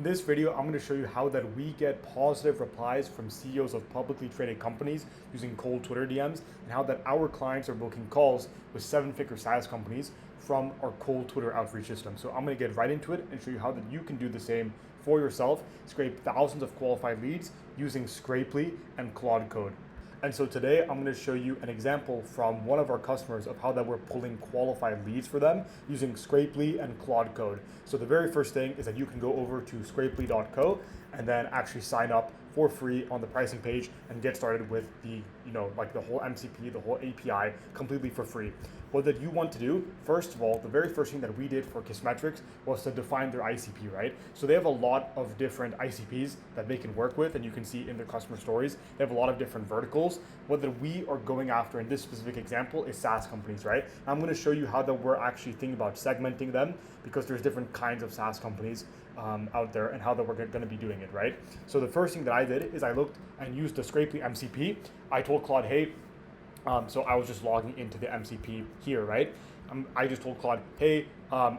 this video, I'm going to show you how that we get positive replies from CEOs of publicly traded companies using cold Twitter DMs, and how that our clients are booking calls with seven-figure SaaS companies from our cold Twitter outreach system. So I'm going to get right into it and show you how that you can do the same for yourself, scrape thousands of qualified leads using Scrapely and Claude Code. And so today I'm going to show you an example from one of our customers of how that we're pulling qualified leads for them using Scrapely and Claude Code. So the very first thing is that you can go over to scrapely.co and then actually sign up for free on the pricing page and get started with the, the whole MCP, the whole API completely for free. What that you want to do, first of all, the very first thing that we did for Kissmetrics was to define their ICP, right? So they have a lot of different ICPs that they can work with, and you can see in their customer stories, they have a lot of different verticals. What that we are going after in this specific example is SaaS companies, right? And I'm gonna show you how that we're actually thinking about segmenting them, because there's different kinds of SaaS companies out there, and how that we're gonna be doing it, right? So the first thing that I did is I looked and used the Scrapely MCP. I told Claude, hey, so I was just logging into the MCP here, right? I just told Claude, hey,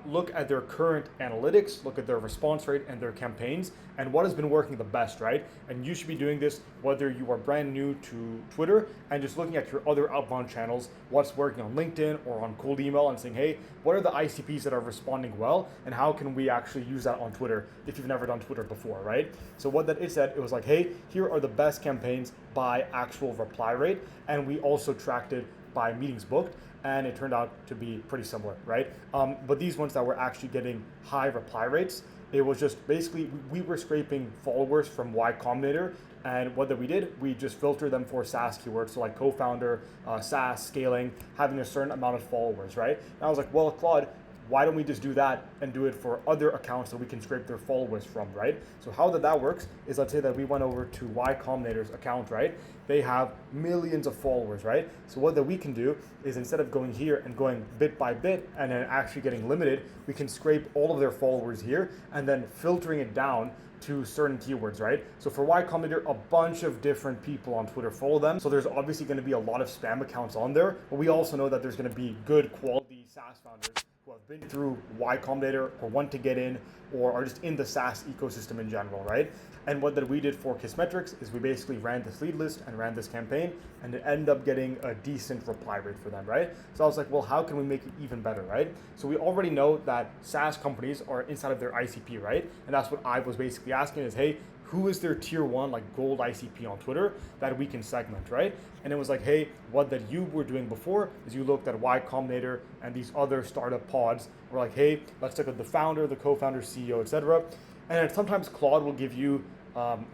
look at their current analytics, look at their response rate and their campaigns, and what has been working the best, right? And you should be doing this whether you are brand new to Twitter and just looking at your other outbound channels, what's working on LinkedIn or on cold email, and saying, hey, what are the ICPs that are responding well, and how can we actually use that on Twitter if you've never done Twitter before, right? So what that it said, it was like, hey, here are the best campaigns by actual reply rate, and we also tracked it by meetings booked, and it turned out to be pretty similar, right? But these ones that were actually getting high reply rates, it was just basically, we were scraping followers from Combinator, and what that we did, we just filtered them for SaaS keywords, so like co-founder, SaaS, scaling, having a certain amount of followers, right? And I was like, well, Claude, why don't we just do that and do it for other accounts that we can scrape their followers from, right? So how that works is, let's say that we went over to Combinator's account, right? They have millions of followers, right? So what that we can do is, instead of going here and going bit by bit and then actually getting limited, we can scrape all of their followers here and then filtering it down to certain keywords, right? So for Combinator, a bunch of different people on Twitter follow them. So there's obviously going to be a lot of spam accounts on there, but we also know that there's going to be good quality SaaS founders who have been through Combinator or want to get in, or are just in the SaaS ecosystem in general, right? And what that we did for Kissmetrics is we basically ran this lead list and ran this campaign, and it ended up getting a decent reply rate for them, right? So I was like, well, how can we make it even better, right? So we already know that SaaS companies are inside of their ICP, right? And that's what I was basically asking is, hey, who is their tier one, like gold ICP on Twitter that we can segment, right? And it was like, hey, what that you were doing before is you looked at Combinator and these other startup pods. We're like, hey, let's look at the founder, the co-founder, CEO, etc. And then sometimes Claude will give you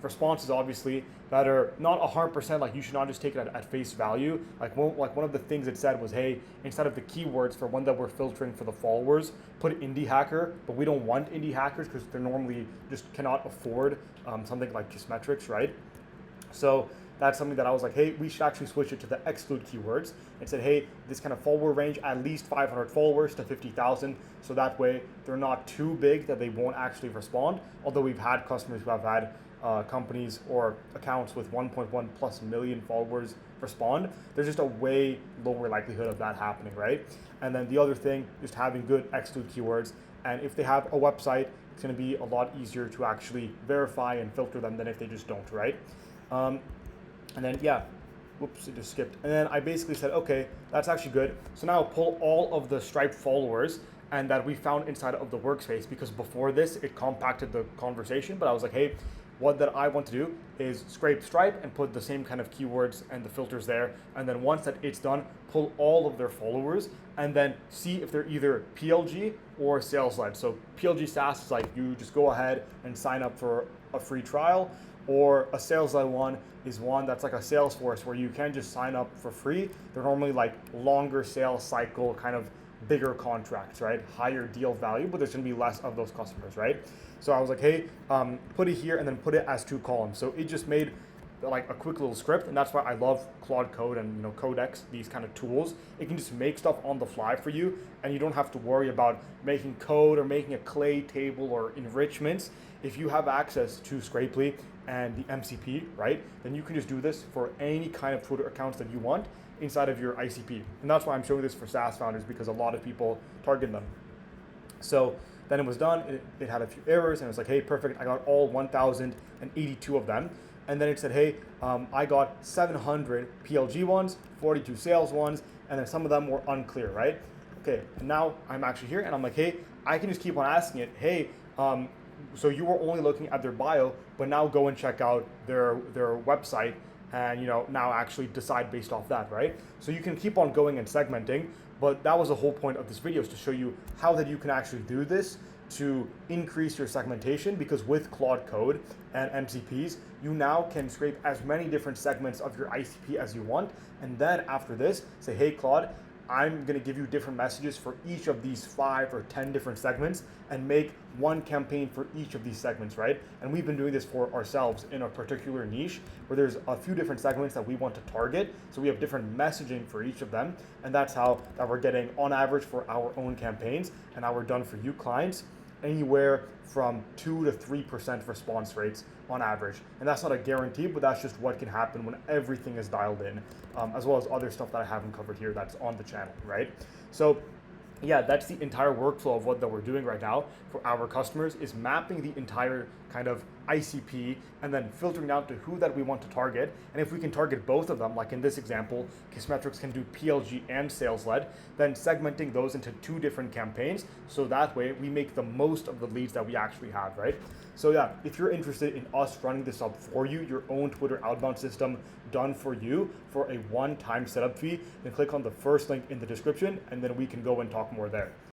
responses, obviously, that are not 100%, like you should not just take it at face value. Like one of the things it said was, hey, instead of the keywords for one that we're filtering for the followers, put indie hacker, but we don't want indie hackers because they're normally just cannot afford something like Kissmetrics, right? So that's something that I was like, hey, we should actually switch it to the exclude keywords, and said, hey, this kind of follower range, at least 500 followers to 50,000. So that way they're not too big that they won't actually respond. Although we've had customers who have had companies or accounts with 1.1 plus million followers respond. There's just a way lower likelihood of that happening, right? And then the other thing, just having good exclude keywords. And if they have a website, it's going to be a lot easier to actually verify and filter them than if they just don't, right? And then, yeah, whoops, it just skipped. And then I basically said, okay, that's actually good. So now I'll pull all of the Stripe followers and that we found inside of the workspace, because before this, it compacted the conversation. But I was like, hey, what that I want to do is scrape Stripe and put the same kind of keywords and the filters there. And then once that it's done, pull all of their followers and then see if they're either PLG or sales led. So PLG SaaS is like, you just go ahead and sign up for a free trial, or a sales led one is one that's like a Salesforce where you can just sign up for free. They're normally like longer sales cycle, kind of bigger contracts, right? Higher deal value, but there's gonna be less of those customers, right? So I was like, hey, put it here and then put it as 2 columns. So it just made like a quick little script, and that's why I love Claude Code and Codex, these kind of tools. It can just make stuff on the fly for you, and you don't have to worry about making code or making a clay table or enrichments. If you have access to Scrapely and the MCP, right, then you can just do this for any kind of Twitter accounts that you want inside of your ICP. And that's why I'm showing this for SaaS founders, because a lot of people target them. So Then it was done, it had a few errors, and it was like, hey, perfect, I got all 1,082 of them. And then it said, hey, I got 700 PLG ones, 42 sales ones, and then some of them were unclear, right? Okay, and now I'm actually here, and I'm like, hey, I can just keep on asking it, hey, so you were only looking at their bio, but now go and check out their website, and now actually decide based off that, right? So you can keep on going and segmenting, but that was the whole point of this video, is to show you how that you can actually do this to increase your segmentation, because with Claude Code and MCPs, you now can scrape as many different segments of your ICP as you want, and then after this, say, hey Claude, I'm gonna give you different messages for each of these 5 or 10 different segments and make one campaign for each of these segments, right? And we've been doing this for ourselves in a particular niche where there's a few different segments that we want to target. So we have different messaging for each of them. And that's how that we're getting on average for our own campaigns and our done for you clients, anywhere from 2 to 3% response rates on average. And that's not a guarantee, but that's just what can happen when everything is dialed in, as well as other stuff that I haven't covered here that's on the channel, right? So yeah, that's the entire workflow of what that we're doing right now for our customers, is mapping the entire kind of ICP and then filtering out to who that we want to target. And if we can target both of them, like in this example, Kissmetrics can do PLG and sales led, then segmenting those into 2 different campaigns. So that way we make the most of the leads that we actually have, right? So yeah, if you're interested in us running this up for you, your own Twitter outbound system done for you for a one-time setup fee, then click on the first link in the description, and then we can go and talk more there.